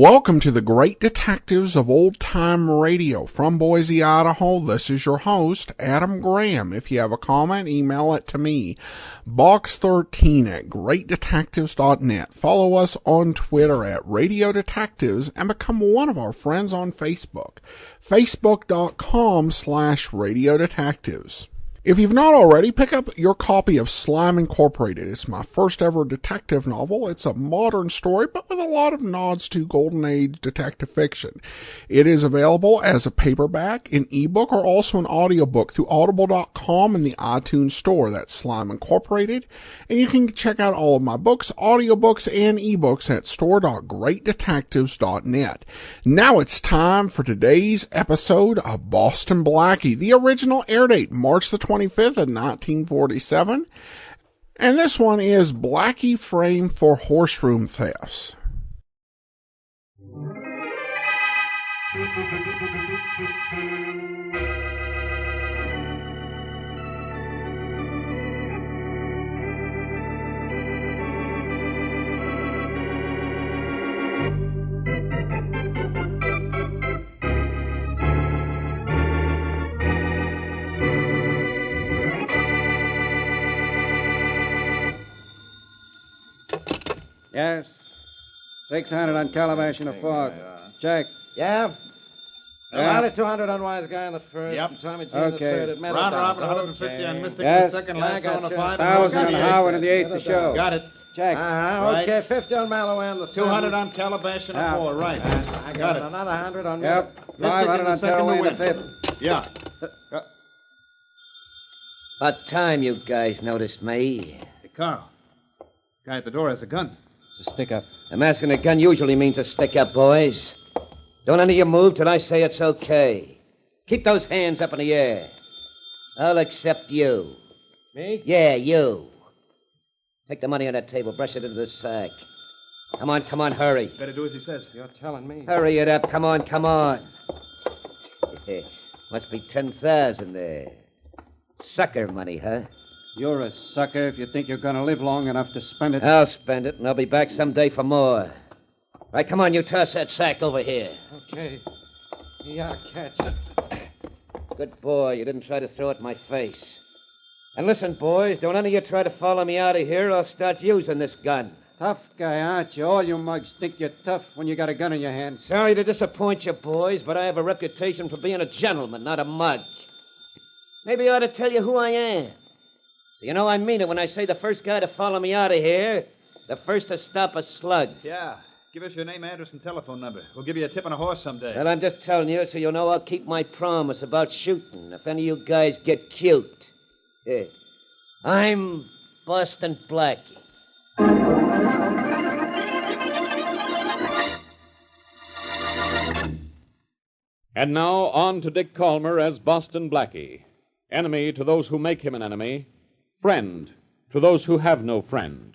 Welcome to the Great Detectives of Old Time Radio. From Boise, Idaho, this is your host, Adam Graham. If you have a comment, email it to me, box13@greatdetectives.net. Follow us on Twitter at Radio Detectives and become one of our friends on Facebook, facebook.com/Radio Detectives. If you've not already, pick up your copy of Slime Incorporated. It's my first ever detective novel. It's a modern story, but with a lot of nods to Golden Age detective fiction. It is available as a paperback, an ebook, or also an audiobook through audible.com and the iTunes store. That's Slime Incorporated. And you can check out all of my books, audiobooks, and ebooks at store.greatdetectives.net. Now it's time for today's episode of Boston Blackie. The original air date, March the 25th of 1947. And this one is Blackie Framed for Horse-Room Thefts. Yes. 600 on Calabash and a Fork. Check. Yeah? About 200 on Wise Guy on the first. Yep. And Tommy G on the third. At Round Robin, 150 on Mystic Yes. the second, Yeah, I last got on the you. 5. 1,000 on Howard and the eighth to show. Got it. Check. Right. Okay, 50 on Mallow and the 200 on Calabash and a 4, right. I got it. Another 100 on Yep. Mystic 500 in on the second Tearaway to and the win. fifth. Yeah. About time you guys noticed me. Hey, Carl. Guy at the door has a gun. It's a stick-up. A mask and a gun usually means a stick-up, boys. Don't any of you move till I say it's okay. Keep those hands up in the air. I'll accept you. Me? Yeah, you. Take the money on that table. Brush it into the sack. Come on, hurry. Better do as he says. You're telling me. Hurry it up. Come on. Must be 10,000 there. Sucker money, huh? You're a sucker if you think you're going to live long enough to spend it. I'll spend it, and I'll be back someday for more. Right, come on, you toss that sack over here. Okay. Yeah, I'll catch it. Good boy. You didn't try to throw it in my face. And listen, boys, don't any of you try to follow me out of here or I'll start using this gun. Tough guy, aren't you? All you mugs think you're tough when you got a gun in your hand. Sorry to disappoint you, boys, but I have a reputation for being a gentleman, not a mug. Maybe I ought to tell you who I am. So you know I mean it when I say the first guy to follow me out of here, the first to stop a slug. Yeah. Give us your name, address, and telephone number. We'll give you a tip on a horse someday. Well, I'm just telling you so you know I'll keep my promise about shooting if any of you guys get cute. Here. I'm Boston Blackie. And now on to Dick Calmer as Boston Blackie. Enemy to those who make him an enemy. Friend to those who have no friend.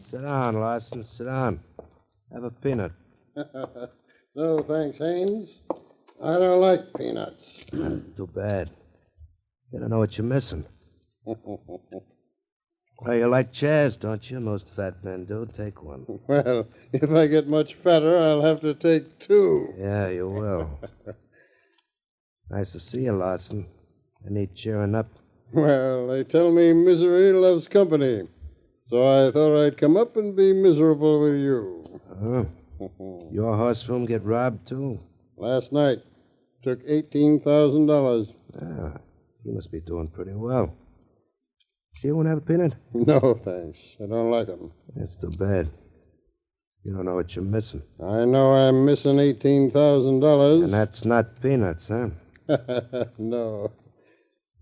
Sit down, Larson. Sit down. Have a peanut. No, thanks, Haynes. I don't like peanuts. Too bad. You don't know what you're missing. Well, you like chairs, don't you? Most fat men do. Take one. Well, if I get much fatter, I'll have to take 2. Yeah, you will. Nice to see you, Larson. I need cheering up. Well, they tell me misery loves company. So I thought I'd come up and be miserable with you. Huh? Your horse room get robbed, too? Last night, took $18,000. Yeah, you must be doing pretty well. You won't have a peanut? No, thanks. I don't like 'em. That's too bad. You don't know what you're missing. I know I'm missing $18,000. And that's not peanuts, huh? No.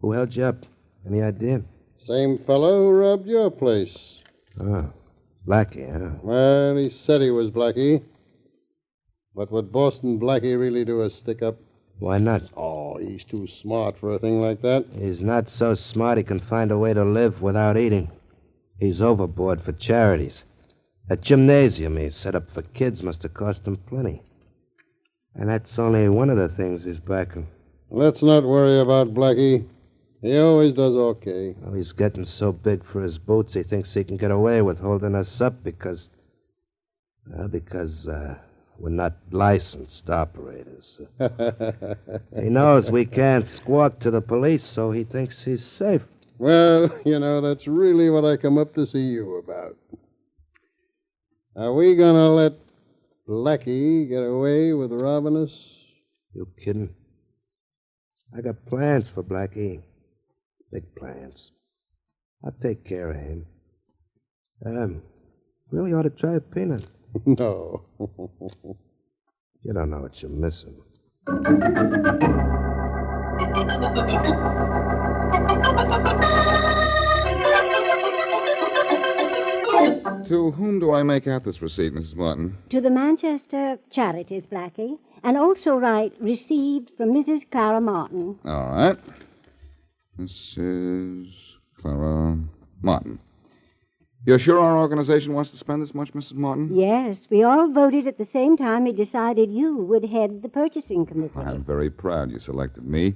Who held you up? Any idea? Same fellow who robbed your place. Oh, Blackie, huh? Well, he said he was Blackie. But would Boston Blackie really do a stick-up? Why not? Oh, he's too smart for a thing like that. He's not so smart he can find a way to live without eating. He's overboard for charities. That gymnasium he set up for kids must have cost him plenty. And that's only one of the things he's backing. Let's not worry about Blackie. He always does okay. Well, he's getting so big for his boots, he thinks he can get away with holding us up because we're not licensed operators. He knows we can't squawk to the police, so he thinks he's safe. Well, that's really what I come up to see you about. Are we going to let Blackie get away with robbing us? You kidding? I got plans for Blackie. Big plans. I'll take care of him. Really ought to try a peanut. No. You don't know what you're missing. To whom do I make out this receipt, Mrs. Martin? To the Manchester Charities, Blackie. And also write, received from Mrs. Clara Martin. All right. Mrs. Clara Martin. You're sure our organization wants to spend this much, Mrs. Martin? Yes, we all voted at the same time we decided you would head the purchasing committee. I'm very proud you selected me.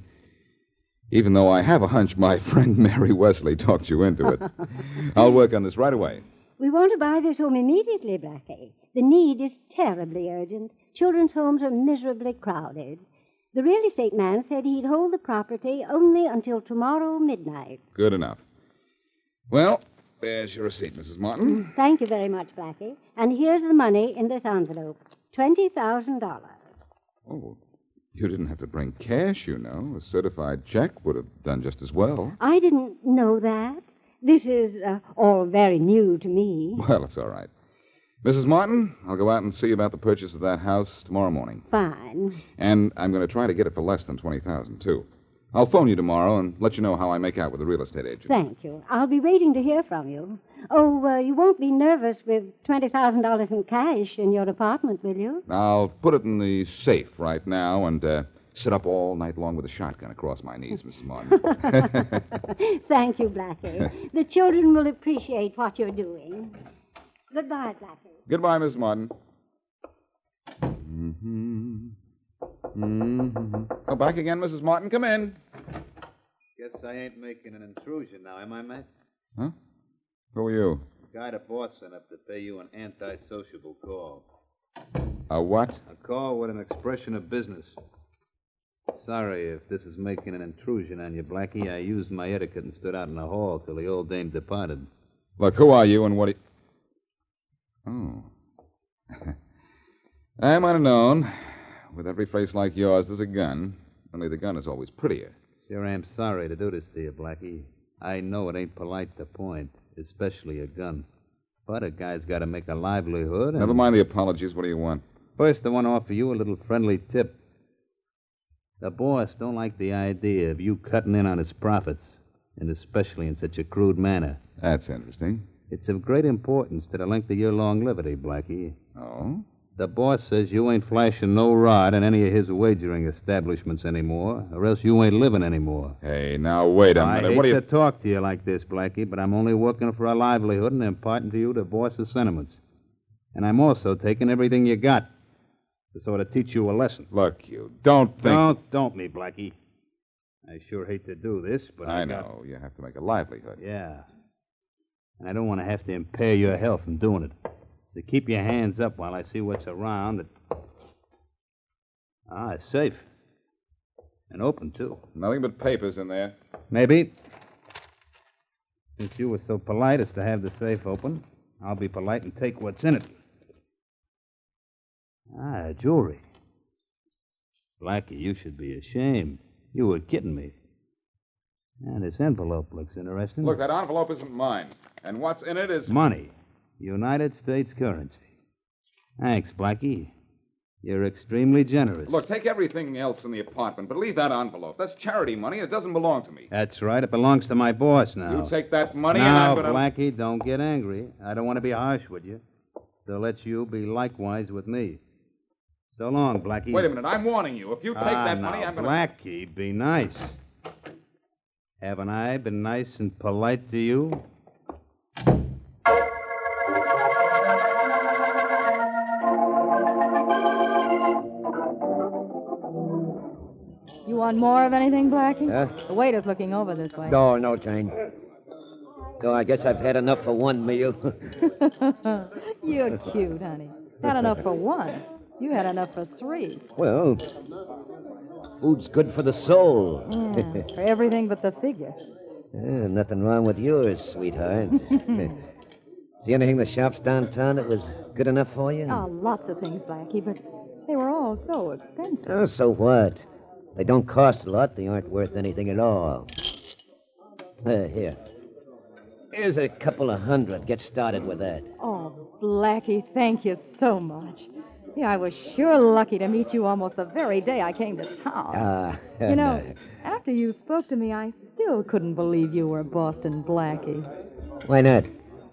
Even though I have a hunch my friend Mary Wesley talked you into it. I'll work on this right away. We want to buy this home immediately, Blackie. The need is terribly urgent. Children's homes are miserably crowded. The real estate man said he'd hold the property only until tomorrow midnight. Good enough. Well, there's your receipt, Mrs. Martin. Thank you very much, Blackie. And here's the money in this envelope. $20,000. Oh, you didn't have to bring cash, A certified check would have done just as well. I didn't know that. This is all very new to me. Well, it's all right. Mrs. Martin, I'll go out and see about the purchase of that house tomorrow morning. Fine. And I'm going to try to get it for less than $20,000, too. I'll phone you tomorrow and let you know how I make out with the real estate agent. Thank you. I'll be waiting to hear from you. Oh, you won't be nervous with $20,000 in cash in your apartment, will you? I'll put it in the safe right now and sit up all night long with a shotgun across my knees, Mrs. Martin. Thank you, Blackie. The children will appreciate what you're doing. Goodbye, Blackie. Goodbye, Miss Martin. Oh, back again, Mrs. Martin. Come in. Guess I ain't making an intrusion now, am I, Matt? Huh? Who are you? The guy the boss sent up to pay you an antisociable call. A what? A call with an expression of business. Sorry if this is making an intrusion on you, Blackie. I used my etiquette and stood out in the hall till the old dame departed. Look, who are you and what do you... Oh. I might have known. With every face like yours, there's a gun. Only the gun is always prettier. Sure am sorry to do this to you, Blackie. I know it ain't polite to point, especially a gun. But a guy's got to make a livelihood and... Never mind the apologies. What do you want? First, I want to offer you a little friendly tip. The boss don't like the idea of you cutting in on his profits, and especially in such a crude manner. That's interesting. It's of great importance to the length of your longevity, Blackie. Oh? The boss says you ain't flashing no rod in any of his wagering establishments anymore, or else you ain't living anymore. Hey, now, wait a minute. What do I you... hate to talk to you like this, Blackie, but I'm only working for a livelihood and imparting to you the boss's sentiments. And I'm also taking everything you got to sort of teach you a lesson. Look, you don't think... Don't me, Blackie. I sure hate to do this, but I know. You have to make a livelihood. Yeah. And I don't want to have to impair your health in doing it. So keep your hands up while I see what's around. It's safe. And open, too. Nothing but papers in there. Maybe. Since you were so polite as to have the safe open, I'll be polite and take what's in it. Jewelry. Blackie, you should be ashamed. You were kidding me. And this envelope looks interesting. Look, that envelope isn't mine. And what's in it is... Money. United States currency. Thanks, Blackie. You're extremely generous. Look, take everything else in the apartment, but leave that envelope. That's charity money. It doesn't belong to me. That's right. It belongs to my boss now. You take that money and now, I'm going to... Blackie, don't get angry. I don't want to be harsh with you. So let you be likewise with me. So long, Blackie. Wait a minute. I'm warning you. If you take that money, I'm going to... Blackie, be nice. Haven't I been nice and polite to you? You want more of of anything, Blackie? Huh? The waiter's looking over this way. No, Jane. So I guess I've had enough for one meal. You're cute, honey. Had enough for one. You had enough for three. Well, food's good for the soul. Yeah, for everything but the figure. Nothing wrong with yours, sweetheart. See anything in the shops downtown that was good enough for you? Oh, lots of things, Blackie, but they were all so expensive. Oh, so what? They don't cost a lot. They aren't worth anything at all. Here. Here's a couple of $100. Get started with that. Oh, Blackie, thank you so much. Yeah, I was sure lucky to meet you almost the very day I came to town. You know, after you spoke to me, I still couldn't believe you were Boston Blackie. Why not?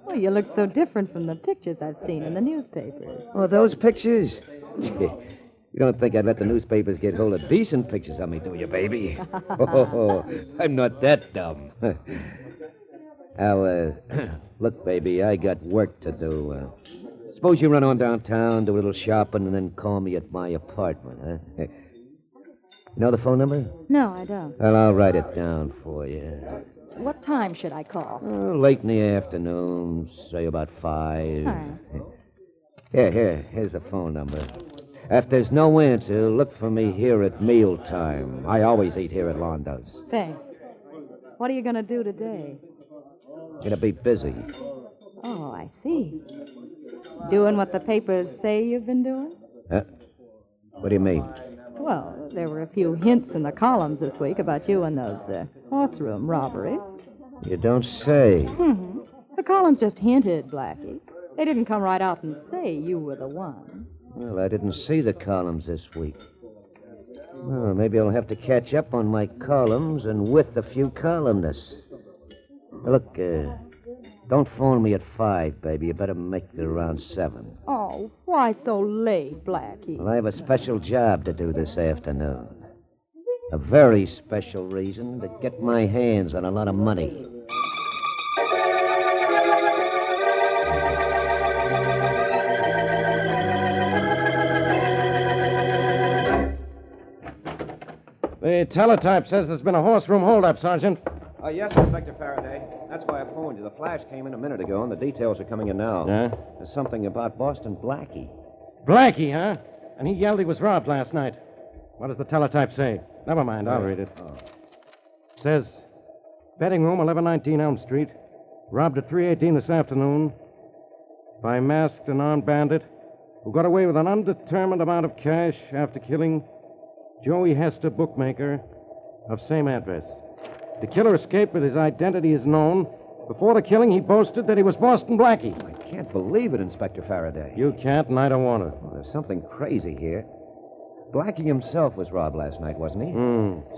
Well, you look so different from the pictures I've seen in the newspapers. Oh, those pictures? You don't think I'd let the newspapers get hold of decent pictures of me, do you, baby? Oh, I'm not that dumb. Now, look, baby, I got work to do. Suppose you run on downtown, do a little shopping, and then call me at my apartment, huh? You know the phone number? No, I don't. Well, I'll write it down for you. What time should I call? Late in the afternoon, say about 5. All right. Here's the phone number. If there's no answer, look for me here at mealtime. I always eat here at Londo's. Thanks. What are you going to do today? Gonna be busy. Oh, I see. Doing what the papers say you've been doing? What do you mean? Well, there were a few hints in the columns this week about you and those horse room robberies. You don't say. Mm-hmm. The columns just hinted, Blackie. They didn't come right out and say you were the one. Well, I didn't see the columns this week. Well, maybe I'll have to catch up on my columns and with a few columnists. Look, don't phone me at 5, baby. You better make it around 7. Oh, why so late, Blackie? Well, I have a special job to do this afternoon. A very special reason to get my hands on a lot of money. The teletype says there's been a horse room holdup, Sergeant. Yes, Inspector Faraday. That's why I phoned you. The flash came in a minute ago, and the details are coming in now. Yeah? There's something about Boston Blackie. Blackie, huh? And he yelled he was robbed last night. What does the teletype say? Never mind, I'll read it. Oh. It says, betting room, 1119 Elm Street. Robbed at 3:18 this afternoon by masked and armed bandit who got away with an undetermined amount of cash after killing Joey Hester, bookmaker, of same address. The killer escaped, but his identity is known. Before the killing, he boasted that he was Boston Blackie. I can't believe it, Inspector Faraday. You can't, and I don't want to. Well, there's something crazy here. Blackie himself was robbed last night, wasn't he?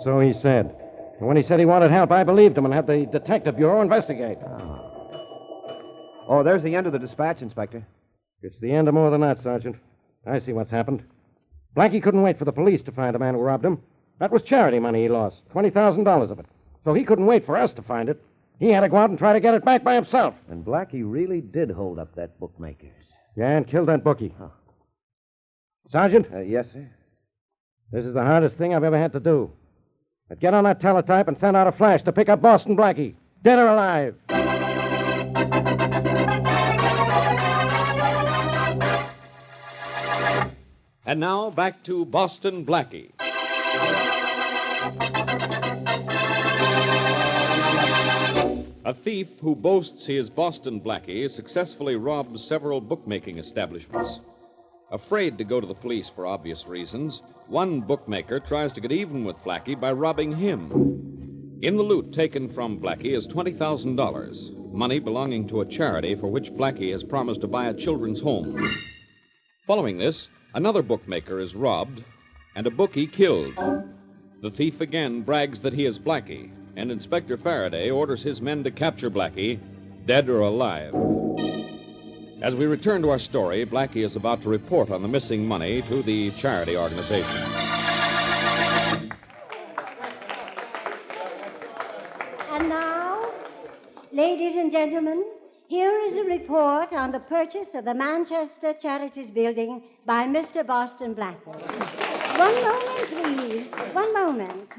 So he said. And when he said he wanted help, I believed him and had the Detective Bureau investigate. Oh, there's the end of the dispatch, Inspector. It's the end of more than that, Sergeant. I see what's happened. Blackie couldn't wait for the police to find the man who robbed him. That was charity money he lost, $20,000 of it. So he couldn't wait for us to find it. He had to go out and try to get it back by himself. And Blackie really did hold up that bookmaker's. Yeah, and killed that bookie. Sergeant? Yes, sir? This is the hardest thing I've ever had to do. But get on that teletype and send out a flash to pick up Boston Blackie, dead or alive. And now, back to Boston Blackie. A thief who boasts he is Boston Blackie successfully robbed several bookmaking establishments. Afraid to go to the police for obvious reasons, one bookmaker tries to get even with Blackie by robbing him. In the loot taken from Blackie is $20,000, money belonging to a charity for which Blackie has promised to buy a children's home. Following this, another bookmaker is robbed and a bookie killed. The thief again brags that he is Blackie, and Inspector Faraday orders his men to capture Blackie, dead or alive. As we return to our story, Blackie is about to report on the missing money to the charity organization. And now, ladies and gentlemen, here is a report on the purchase of the Manchester Charities Building by Mr. Boston Blackie. One moment, please. One moment.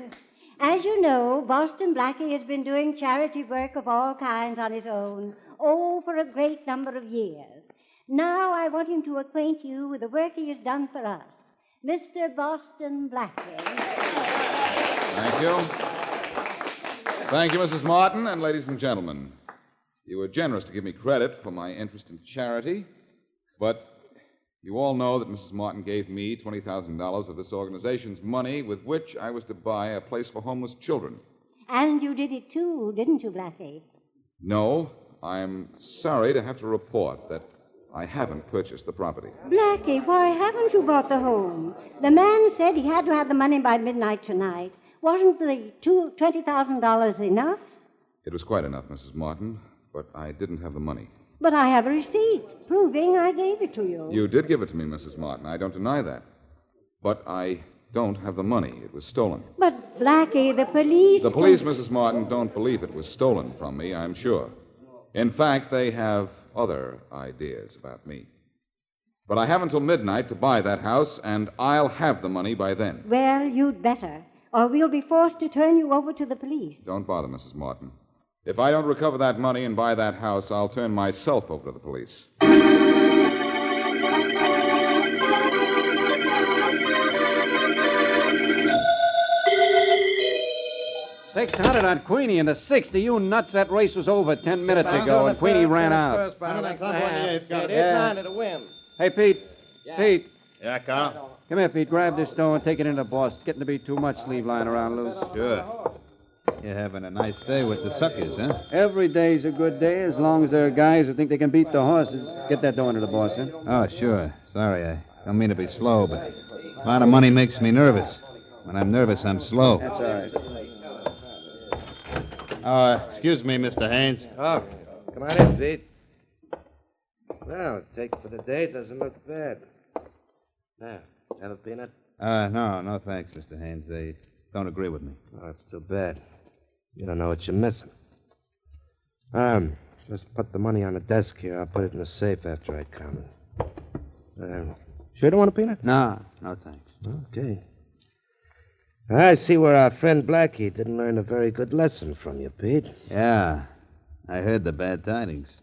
As you know, Boston Blackie has been doing charity work of all kinds on his own, for a great number of years. Now I want him to acquaint you with the work he has done for us. Mr. Boston Blackie. Thank you. Thank you, Mrs. Martin, and ladies and gentlemen. You were generous to give me credit for my interest in charity, but you all know that Mrs. Martin gave me $20,000 of this organization's money with which I was to buy a place for homeless children. And you did it too, didn't you, Blackie? No, I'm sorry to have to report that I haven't purchased the property. Blackie, why haven't you bought the home? The man said he had to have the money by midnight tonight. Wasn't the $20,000 enough? It was quite enough, Mrs. Martin, but I didn't have the money. But I have a receipt proving I gave it to you. You did give it to me, Mrs. Martin. I don't deny that. But I don't have the money. It was stolen. But, Blackie, the police... The police, Mrs. Martin, don't believe it was stolen from me, I'm sure. In fact, they have other ideas about me. But I have until midnight to buy that house, and I'll have the money by then. Well, you'd better, or we'll be forced to turn you over to the police. Don't bother, Mrs. Martin. If I don't recover that money and buy that house, I'll turn myself over to the police. 600 on Queenie in the 60. You nuts, that race was over 10 minutes ago, and Queenie ran out. To win. Hey, Pete. Yeah. Pete. Yeah, Carl? Come here, Pete. Grab this dough and take it into the boss. It's getting to be too much sleeve lying around loose. Sure. You're having a nice day with the suckers, huh? Every day's a good day as long as there are guys who think they can beat the horses. Get that dough into the boss, huh? Oh, sure. Sorry, I don't mean to be slow, but a lot of money makes me nervous. When I'm nervous, I'm slow. That's all right. Excuse me, Mr. Haynes. Oh, come on in, Pete. Well, take for the day doesn't look bad. Now, have a peanut? No, thanks, Mr. Haynes. They don't agree with me. Oh, that's too bad. You don't know what you're missing. Just put the money on the desk here. I'll put it in the safe after I come. Sure don't want a peanut? No, thanks. Okay. I see where our friend Blackie didn't learn a very good lesson from you, Pete. Yeah, I heard the bad tidings.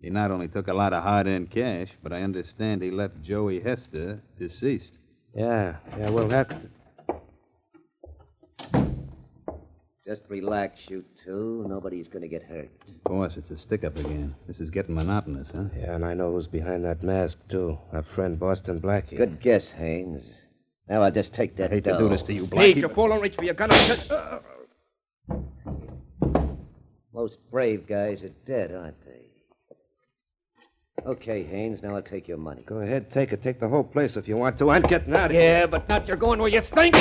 He not only took a lot of hard-earned cash, but I understand he left Joey Hester deceased. Yeah, we'll have to... Just relax, you two. Nobody's going to get hurt. Boss, it's a stick-up again. This is getting monotonous, huh? Yeah, and I know who's behind that mask, too. Our friend Boston Blackie. Good guess, Haynes. Now I'll just take that I hate to dough. do this to you, Blackie. Pete, you fool, don't reach for your gun. Most brave guys are dead, aren't they? Okay, Haynes, now I'll take your money. Go ahead, take it. Take the whole place if you want to. I'm getting out of here. Yeah, but not you're going where you think.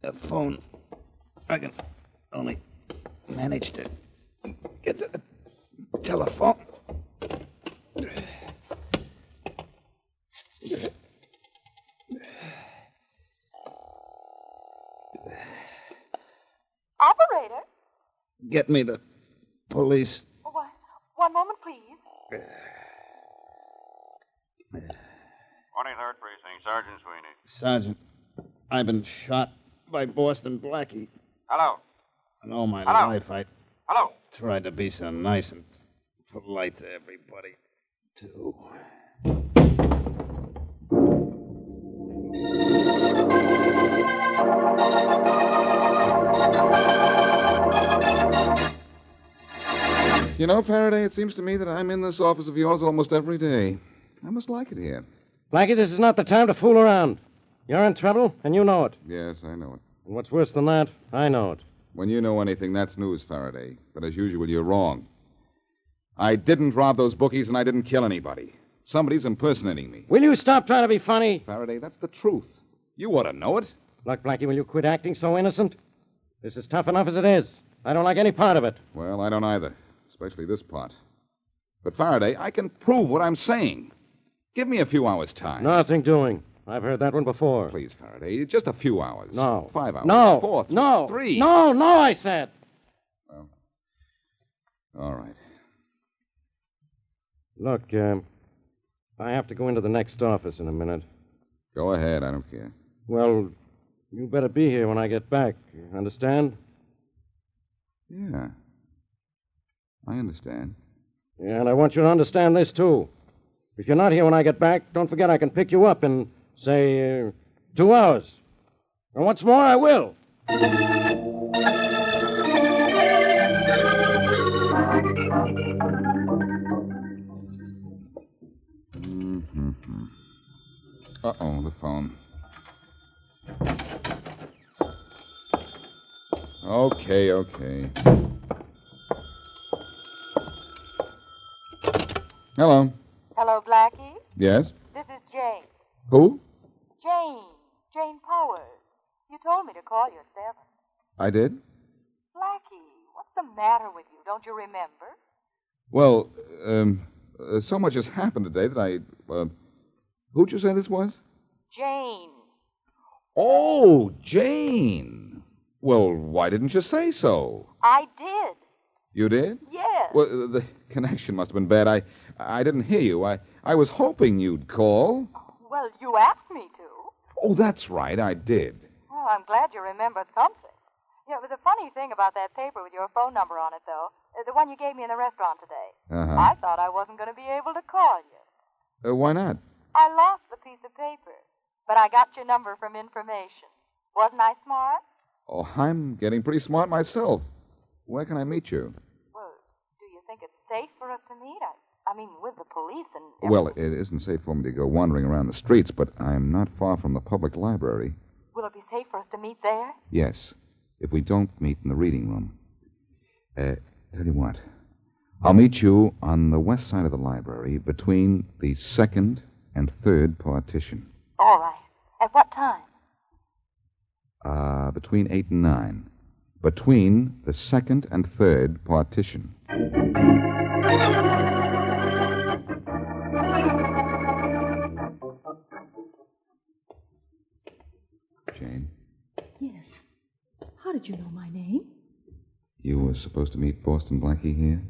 The phone. I can only manage to get the telephone. Operator? Get me the police. One moment, please. 23rd Precinct, Sergeant Sweeney. Sergeant, I've been shot by Boston Blackie. Hello. And all my Hello? life I Hello. tried to be so nice and polite to everybody, too. You know, Faraday, it seems to me that I'm in this office of yours almost every day. I must like it here. Blackie, this is not the time to fool around. You're in trouble, and you know it. Yes, I know it. And what's worse than that, I know it. When you know anything, that's news, Faraday. But as usual, you're wrong. I didn't rob those bookies, and I didn't kill anybody. Somebody's impersonating me. Will you stop trying to be funny? Faraday, that's the truth. You ought to know it. Look, Blackie, will you quit acting so innocent? This is tough enough as it is. I don't like any part of it. Well, I don't either, especially this part. But, Faraday, I can prove what I'm saying. Give me a few hours' time. Nothing doing. I've heard that one before. Please, Faraday, just a few hours. No. 5 hours. No. 4, No. 3. No, I said. Well, All right. Look, I have to go into the next office in a minute. Go ahead. I don't care. Well, you better be here when I get back. Understand? Yeah. I understand. Yeah, and I want you to understand this, too. If you're not here when I get back, don't forget I can pick you up in, say, 2 hours. And what's more, I will. Uh-oh, the phone. Okay. Hello. Hello, Blackie. Yes? This is Jane. Who? Jane Powers. You told me to call you at 7. I did? Blackie, what's the matter with you? Don't you remember? Well, so much has happened today that who'd you say this was? Jane. Oh, Jane. Well, why didn't you say so? I did. You did? Yes. Well, the connection must have been bad. I didn't hear you. I was hoping you'd call. Well, you asked me to. Oh, that's right, I did. Well, I'm glad you remembered something. Yeah, it was a funny thing about that paper with your phone number on it, though. The one you gave me in the restaurant today. Uh-huh. I thought I wasn't going to be able to call you. Why not? I lost the piece of paper, but I got your number from information. Wasn't I smart? Oh, I'm getting pretty smart myself. Where can I meet you? Well, do you think it's safe for us to meet? I mean, with the police and... Well, it isn't safe for me to go wandering around the streets, but I'm not far from the public library. Will it be safe for us to meet there? Yes, if we don't meet in the reading room. Tell you what, I'll meet you on the west side of the library between the second and third partition. All right. At what time? Between 8 and 9. Between the second and third partition. Jane? Yes. How did you know my name? You were supposed to meet Boston Blackie here?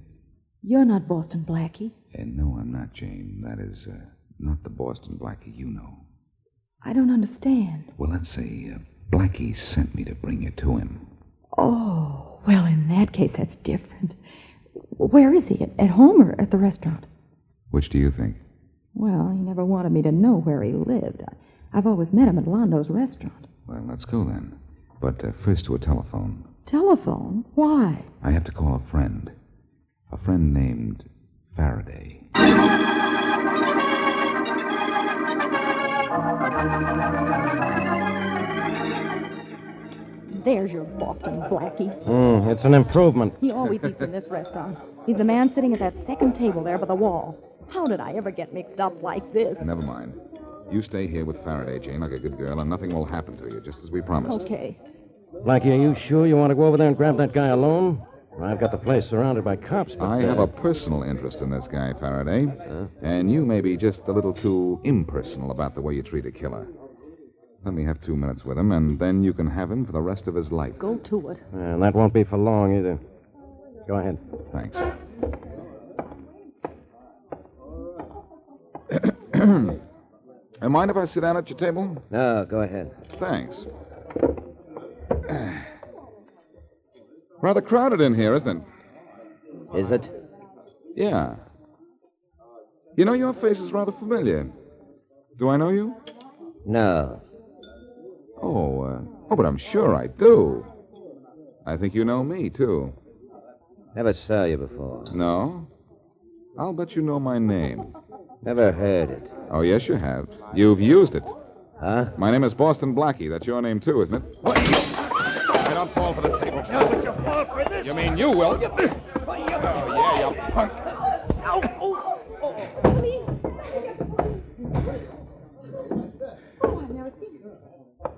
You're not Boston Blackie. No, I'm not, Jane. That is not the Boston Blackie you know. I don't understand. Well, let's say Blackie sent me to bring you to him. Oh, well, in that case, that's different. Where is he? At home or at the restaurant? Which do you think? Well, he never wanted me to know where he lived. I've always met him at Londo's restaurant. Well, let's go then. But first to a telephone. Telephone? Why? I have to call a friend. A friend named Faraday. There's your Boston Blackie. It's an improvement. He always eats in this restaurant. He's the man sitting at that second table there by the wall. How did I ever get mixed up like this? Never mind. You stay here with Faraday, Jane, like a good girl, and nothing will happen to you, just as we promised. Okay. Blackie, are you sure you want to go over there and grab that guy alone? I've got the place surrounded by cops. But, I have a personal interest in this guy, Faraday. And you may be just a little too impersonal about the way you treat a killer. Let me have 2 minutes with him, and then you can have him for the rest of his life. Go to it. And that won't be for long, either. Go ahead. Thanks. Mind if I sit down at your table? No, go ahead. Thanks. Rather crowded in here, isn't it? Is it? Yeah. You know, your face is rather familiar. Do I know you? No. Oh, but I'm sure I do. I think you know me, too. Never saw you before. No? I'll bet you know my name. Never heard it. Oh, yes, you have. You've used it. Huh? My name is Boston Blackie. That's your name, too, isn't it? I don't fall for the table. No, but you fall for this. You mean you will? Oh, yeah, you punk.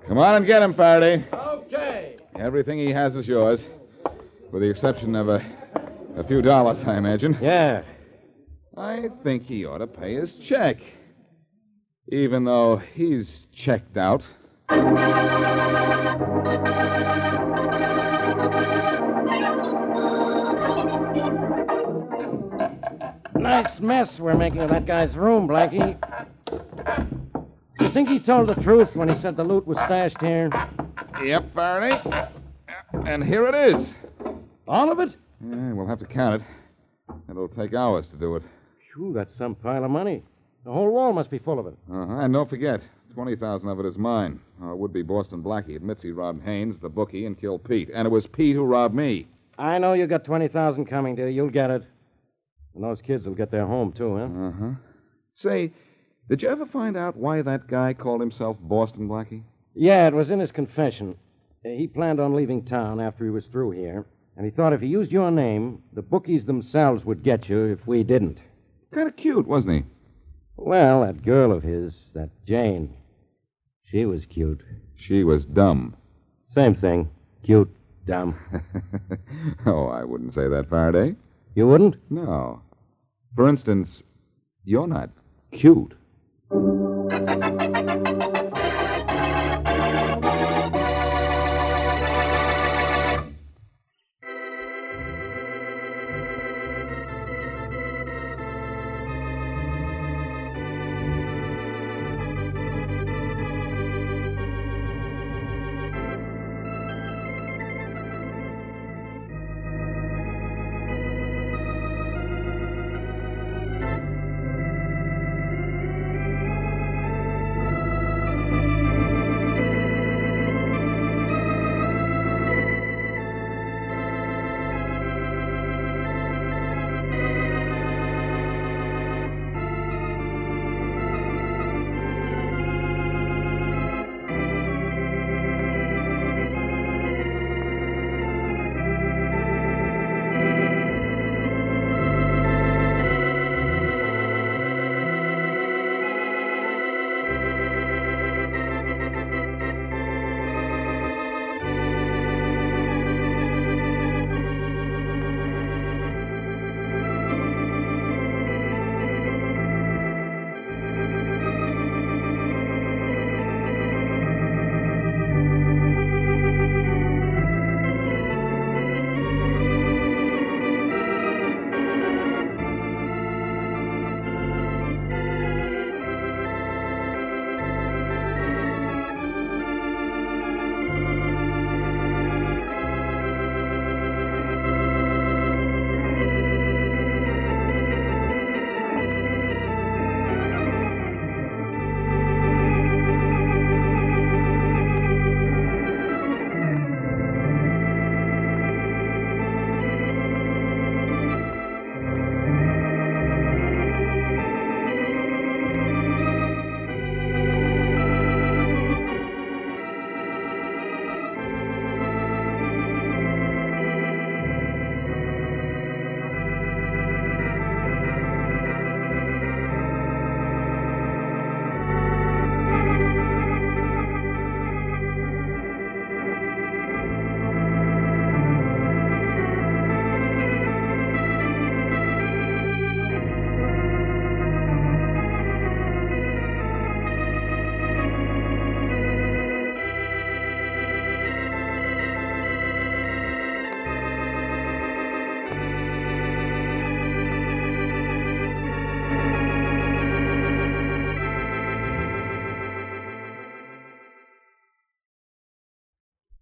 Come on and get him, Faraday. Okay. Everything he has is yours. With the exception of a few dollars, I imagine. Yeah. I think he ought to pay his check. Even though he's checked out. nice mess we're making of that guy's room, Blackie. You think he told the truth when he said the loot was stashed here? Yep, Faraday. And here it is. All of it? Yeah, we'll have to count it. It'll take hours to do it. Phew, that's some pile of money. The whole wall must be full of it. And don't forget, 20,000 of it is mine. Our would-be Boston Blackie admits he robbed Haynes, the bookie, and killed Pete. And it was Pete who robbed me. I know you got 20,000 coming to you. You'll get it. And those kids will get their home, too, huh? Say, did you ever find out why that guy called himself Boston Blackie? Yeah, it was in his confession. He planned on leaving town after he was through here. And he thought if he used your name, the bookies themselves would get you if we didn't. Kind of cute, wasn't he? Well, that girl of his, that Jane, she was cute. She was dumb. Same thing. Cute, dumb. Oh, I wouldn't say that, Faraday. You wouldn't? No. For instance, you're not cute.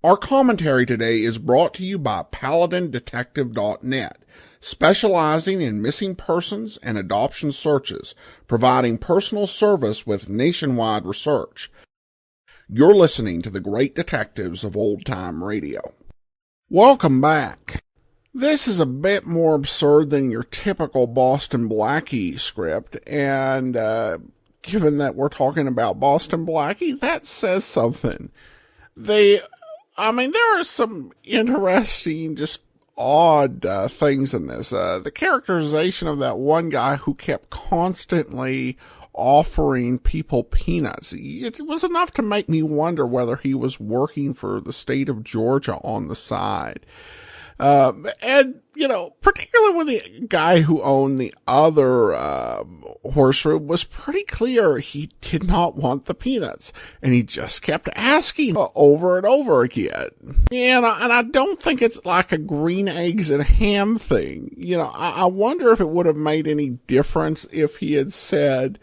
Our commentary today is brought to you by PaladinDetective.net, specializing in missing persons and adoption searches, providing personal service with nationwide research. You're listening to the great detectives of old-time radio. Welcome back. This is a bit more absurd than your typical Boston Blackie script, and given that we're talking about Boston Blackie, that says something. There are some interesting, just odd things in this. The characterization of that one guy who kept constantly offering people peanuts. It was enough to make me wonder whether he was working for the state of Georgia on the side. And, particularly when the guy who owned the other horse room was pretty clear he did not want the peanuts. And he just kept asking over and over again. And I don't think it's like a green eggs and ham thing. I wonder if it would have made any difference if he had said,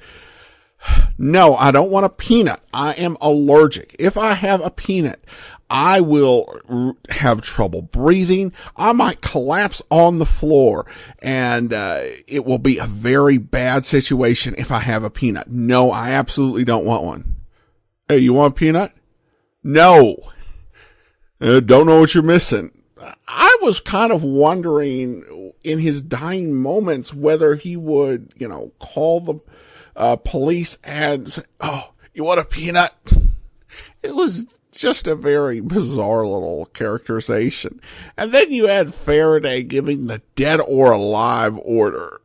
no, I don't want a peanut. I am allergic. If I have a peanut, I will have trouble breathing. I might collapse on the floor, and it will be a very bad situation if I have a peanut. No, I absolutely don't want one. Hey, you want a peanut? No. Don't know what you're missing. I was kind of wondering in his dying moments whether he would, call the police and say, oh, you want a peanut? It was just a very bizarre little characterization. And then you had Faraday giving the dead or alive order.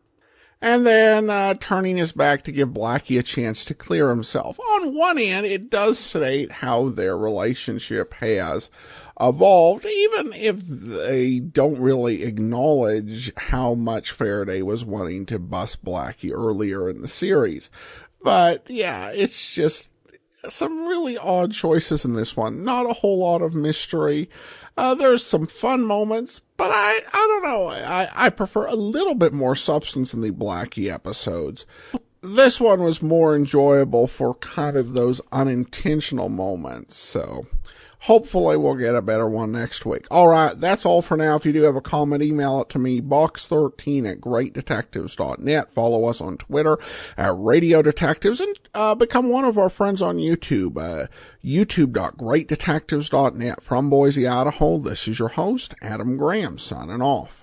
And then turning his back to give Blackie a chance to clear himself. On one hand, it does state how their relationship has evolved, even if they don't really acknowledge how much Faraday was wanting to bust Blackie earlier in the series. But yeah, it's just some really odd choices in this one. Not a whole lot of mystery. There's some fun moments, but I don't know. I prefer a little bit more substance in the Blackie episodes. This one was more enjoyable for kind of those unintentional moments, so hopefully we'll get a better one next week. All right, that's all for now. If you do have a comment, email it to me, box13@greatdetectives.net. Follow us on Twitter at Radio Detectives, and become one of our friends on YouTube, youtube.greatdetectives.net. From Boise, Idaho, this is your host, Adam Graham, signing off.